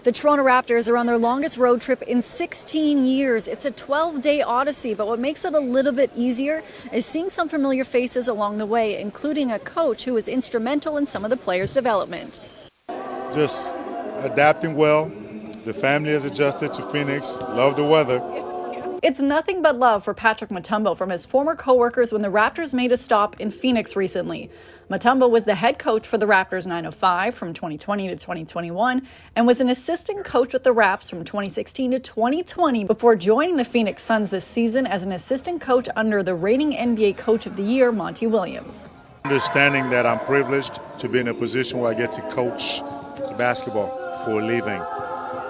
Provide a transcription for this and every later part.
The Toronto Raptors are on their longest road trip in 16 years. It's a 12-day odyssey, but what makes it a little bit easier is seeing some familiar faces along the way, including a coach who was instrumental in some of the players' development. Just adapting well. The family has adjusted to Phoenix. Love the weather. It's nothing but love for Patrick Mutombo from his former co-workers when the Raptors made a stop in Phoenix recently. Mutombo was the head coach for the Raptors 905 from 2020 to 2021 and was an assistant coach with the Raps from 2016 to 2020 before joining the Phoenix Suns this season as an assistant coach under the reigning NBA Coach of the Year, Monty Williams. Understanding that I'm privileged to be in a position where I get to coach basketball for a living.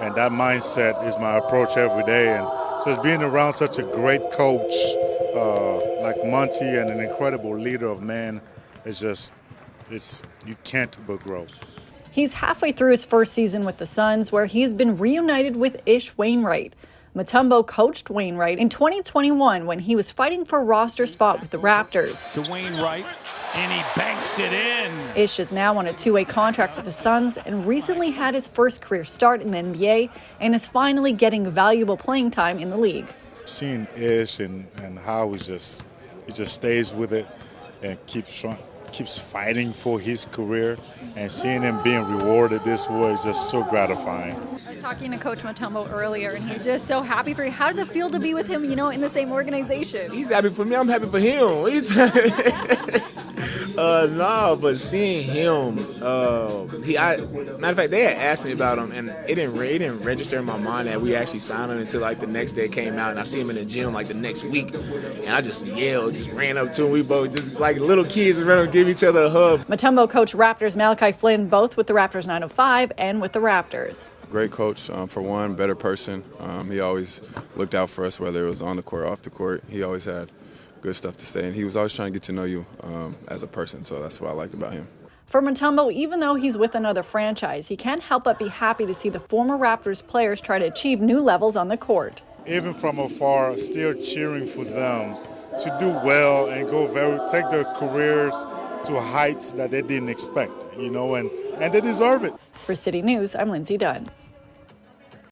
And that mindset is my approach every day. And just being around such a great coach like Monty and an incredible leader of men is just, you can't but grow. He's halfway through his first season with the Suns, where he's been reunited with Ish Wainright. Mutombo coached Wainright in 2021 when he was fighting for a roster spot with the Raptors. To Wainright, and he banks it in. Ish is now on a two-way contract with the Suns and recently had his first career start in the NBA and is finally getting valuable playing time in the league. Seeing Ish and how he just stays with it and keeps fighting for his career, and seeing him being rewarded this way is just so gratifying. I was talking to Coach Mutombo earlier, and he's just so happy for you. How does it feel to be with him, in the same organization? He's happy for me. I'm happy for him. But seeing him, matter of fact, they had asked me about him, and it didn't register in my mind that we actually signed him until like the next day it came out, and I see him in the gym like the next week, and I just yelled, just ran up to him. We both just like little kids around, give each other a hug. Mutombo coached Raptors Malachi Flynn both with the Raptors 905 and with the Raptors. Great coach, for one, better person. He always looked out for us, whether it was on the court or off the court. He always had good stuff to say, and he was always trying to get to know you as a person, so that's what I liked about him. For Mutombo, even though he's with another franchise, he can't help but be happy to see the former Raptors players try to achieve new levels on the court. Even from afar, still cheering for them to do well and take their careers to heights that they didn't expect, and they deserve it. For City News, I'm Lindsay Dunn.